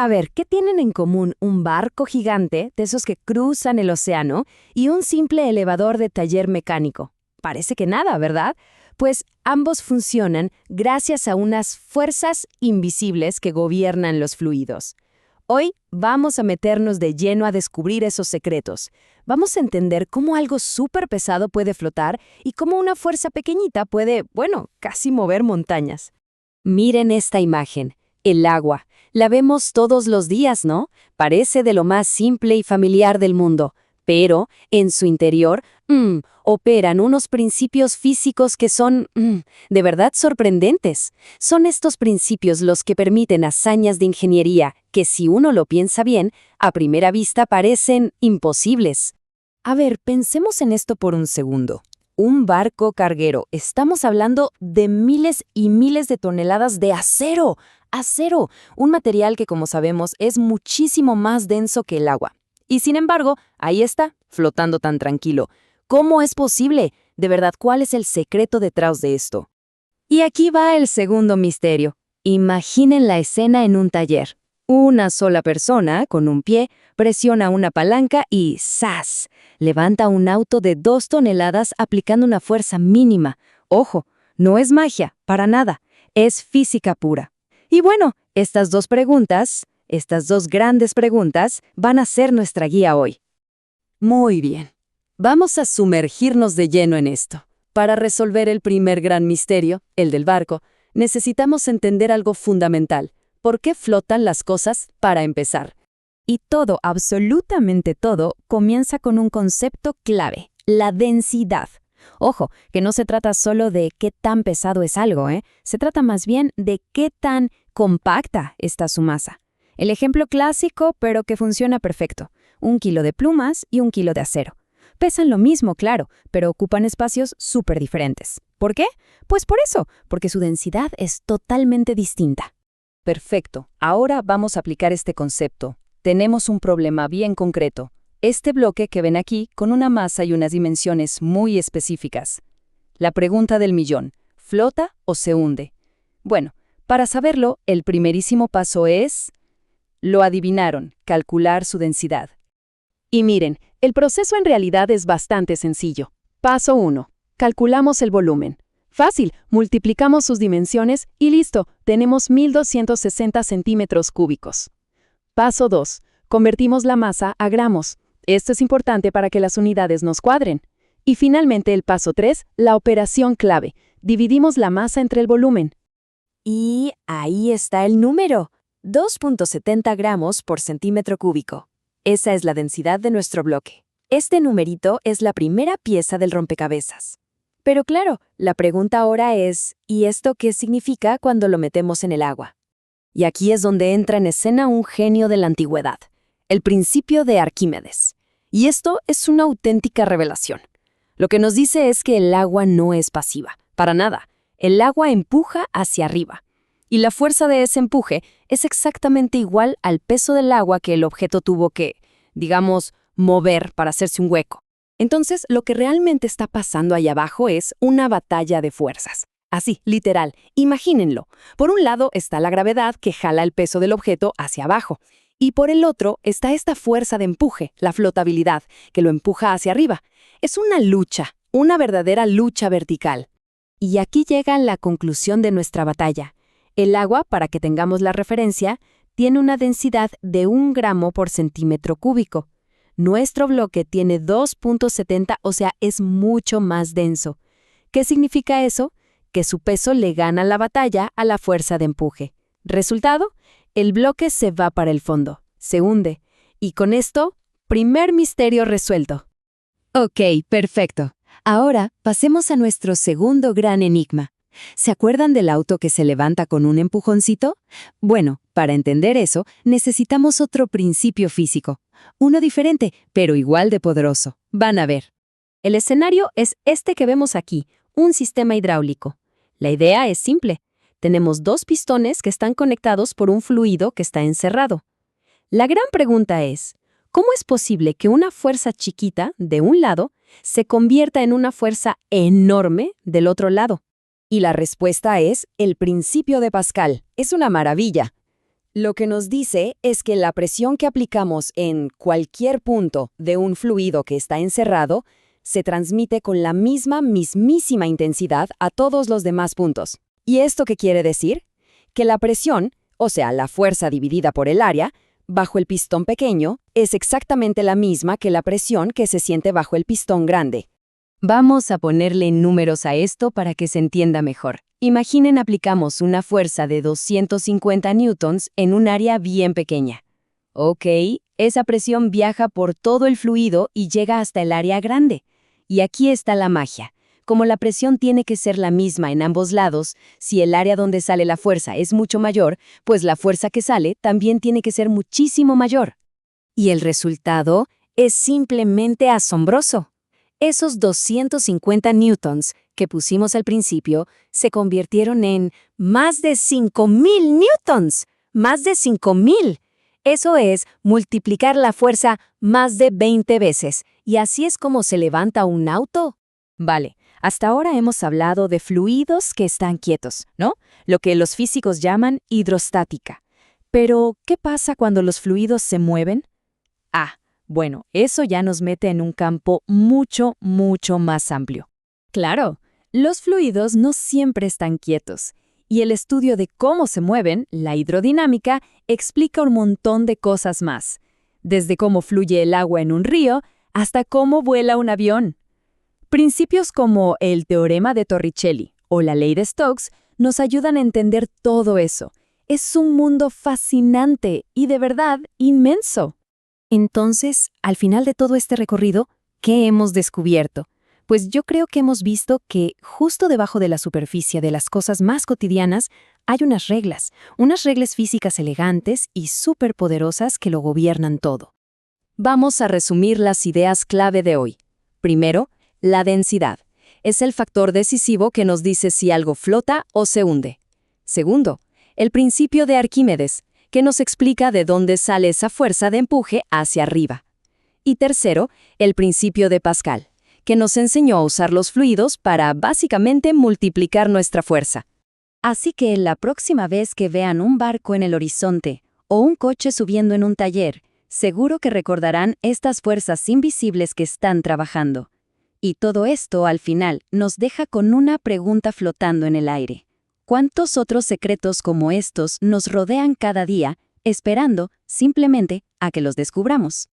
A ver, ¿qué tienen en común un barco gigante, de esos que cruzan el océano, y un simple elevador de taller mecánico? Parece que nada, ¿verdad? Pues ambos funcionan gracias a unas fuerzas invisibles que gobiernan los fluidos. Hoy vamos a meternos de lleno a descubrir esos secretos. Vamos a entender cómo algo súper pesado puede flotar y cómo una fuerza pequeñita puede, casi mover montañas. Miren esta imagen, el agua. La vemos todos los días, ¿no? Parece de lo más simple y familiar del mundo, pero en su interior, operan unos principios físicos que son, de verdad sorprendentes. Son estos principios los que permiten hazañas de ingeniería que, si uno lo piensa bien, a primera vista parecen imposibles. A ver, pensemos en esto por un segundo. Un barco carguero. Estamos hablando de miles y miles de toneladas de acero. Acero, un material que, como sabemos, es muchísimo más denso que el agua. Y sin embargo, ahí está, flotando tan tranquilo. ¿Cómo es posible? De verdad, ¿cuál es el secreto detrás de esto? Y aquí va el segundo misterio. Imaginen la escena en un taller. Una sola persona, con un pie, presiona una palanca y ¡zas! Levanta un auto de 2 toneladas aplicando una fuerza mínima. Ojo, no es magia, para nada. Es física pura. Y bueno, estas dos grandes preguntas, van a ser nuestra guía hoy. Muy bien. Vamos a sumergirnos de lleno en esto. Para resolver el primer gran misterio, el del barco, necesitamos entender algo fundamental. ¿Por qué flotan las cosas para empezar? Y todo, absolutamente todo, comienza con un concepto clave, la densidad. Ojo, que no se trata solo de qué tan pesado es algo, Se trata más bien de qué tan compacta está su masa. El ejemplo clásico, pero que funciona perfecto. 1 kilo de plumas y 1 kilo de acero. Pesan lo mismo, claro, pero ocupan espacios súper diferentes. ¿Por qué? Pues por eso, porque su densidad es totalmente distinta. Perfecto. Ahora vamos a aplicar este concepto. Tenemos un problema bien concreto. Este bloque que ven aquí con una masa y unas dimensiones muy específicas. La pregunta del millón, ¿flota o se hunde? Bueno, para saberlo, el primerísimo paso es... Lo adivinaron, calcular su densidad. Y miren, el proceso en realidad es bastante sencillo. Paso 1. Calculamos el volumen. Fácil, multiplicamos sus dimensiones y listo, tenemos 1260 centímetros cúbicos. Paso 2. Convertimos la masa a gramos. Esto es importante para que las unidades nos cuadren. Y finalmente el paso 3, la operación clave. Dividimos la masa entre el volumen. Y ahí está el número. 2.70 gramos por centímetro cúbico. Esa es la densidad de nuestro bloque. Este numerito es la primera pieza del rompecabezas. Pero claro, la pregunta ahora es, ¿y esto qué significa cuando lo metemos en el agua? Y aquí es donde entra en escena un genio de la antigüedad, el principio de Arquímedes. Y esto es una auténtica revelación. Lo que nos dice es que el agua no es pasiva, para nada. El agua empuja hacia arriba. Y la fuerza de ese empuje es exactamente igual al peso del agua que el objeto tuvo que, digamos, mover para hacerse un hueco. Entonces, lo que realmente está pasando ahí abajo es una batalla de fuerzas. Así, literal, imagínenlo. Por un lado está la gravedad que jala el peso del objeto hacia abajo. Y por el otro está esta fuerza de empuje, la flotabilidad, que lo empuja hacia arriba. Es una lucha, una verdadera lucha vertical. Y aquí llega la conclusión de nuestra batalla. El agua, para que tengamos la referencia, tiene una densidad de 1 gramo por centímetro cúbico. Nuestro bloque tiene 2.70, o sea, es mucho más denso. ¿Qué significa eso? Que su peso le gana la batalla a la fuerza de empuje. Resultado, el bloque se va para el fondo, se hunde. Y con esto, primer misterio resuelto. Ok, perfecto. Ahora pasemos a nuestro segundo gran enigma. ¿Se acuerdan del auto que se levanta con un empujoncito? Bueno, para entender eso, necesitamos otro principio físico. Uno diferente, pero igual de poderoso. Van a ver. El escenario es este que vemos aquí, un sistema hidráulico. La idea es simple. Tenemos 2 pistones que están conectados por un fluido que está encerrado. La gran pregunta es, ¿cómo es posible que una fuerza chiquita, de un lado, se convierta en una fuerza enorme del otro lado? Y la respuesta es el principio de Pascal. Es una maravilla. Lo que nos dice es que la presión que aplicamos en cualquier punto de un fluido que está encerrado se transmite con la mismísima intensidad a todos los demás puntos. ¿Y esto qué quiere decir? Que la presión, o sea, la fuerza dividida por el área, bajo el pistón pequeño, es exactamente la misma que la presión que se siente bajo el pistón grande. Vamos a ponerle números a esto para que se entienda mejor. Imaginen aplicamos una fuerza de 250 newtons en un área bien pequeña. Ok, esa presión viaja por todo el fluido y llega hasta el área grande. Y aquí está la magia. Como la presión tiene que ser la misma en ambos lados, si el área donde sale la fuerza es mucho mayor, pues la fuerza que sale también tiene que ser muchísimo mayor. Y el resultado es simplemente asombroso. Esos 250 newtons que pusimos al principio se convirtieron en más de 5.000 newtons. ¡Más de 5.000! Eso es multiplicar la fuerza más de 20 veces. ¿Y así es como se levanta un auto? Vale, hasta ahora hemos hablado de fluidos que están quietos, ¿no? Lo que los físicos llaman hidrostática. Pero, ¿qué pasa cuando los fluidos se mueven? Bueno, eso ya nos mete en un campo mucho más amplio. Claro, los fluidos no siempre están quietos, y el estudio de cómo se mueven, la hidrodinámica, explica un montón de cosas más, desde cómo fluye el agua en un río hasta cómo vuela un avión. Principios como el teorema de Torricelli o la ley de Stokes nos ayudan a entender todo eso. Es un mundo fascinante y de verdad inmenso. Entonces, al final de todo este recorrido, ¿qué hemos descubierto? Pues yo creo que hemos visto que justo debajo de la superficie de las cosas más cotidianas hay unas reglas físicas elegantes y superpoderosas que lo gobiernan todo. Vamos a resumir las ideas clave de hoy. Primero, la densidad. Es el factor decisivo que nos dice si algo flota o se hunde. Segundo, el principio de Arquímedes, que nos explica de dónde sale esa fuerza de empuje hacia arriba. Y tercero, el principio de Pascal, que nos enseñó a usar los fluidos para básicamente multiplicar nuestra fuerza. Así que la próxima vez que vean un barco en el horizonte o un coche subiendo en un taller, seguro que recordarán estas fuerzas invisibles que están trabajando. Y todo esto, al final, nos deja con una pregunta flotando en el aire. ¿Cuántos otros secretos como estos nos rodean cada día, esperando simplemente a que los descubramos?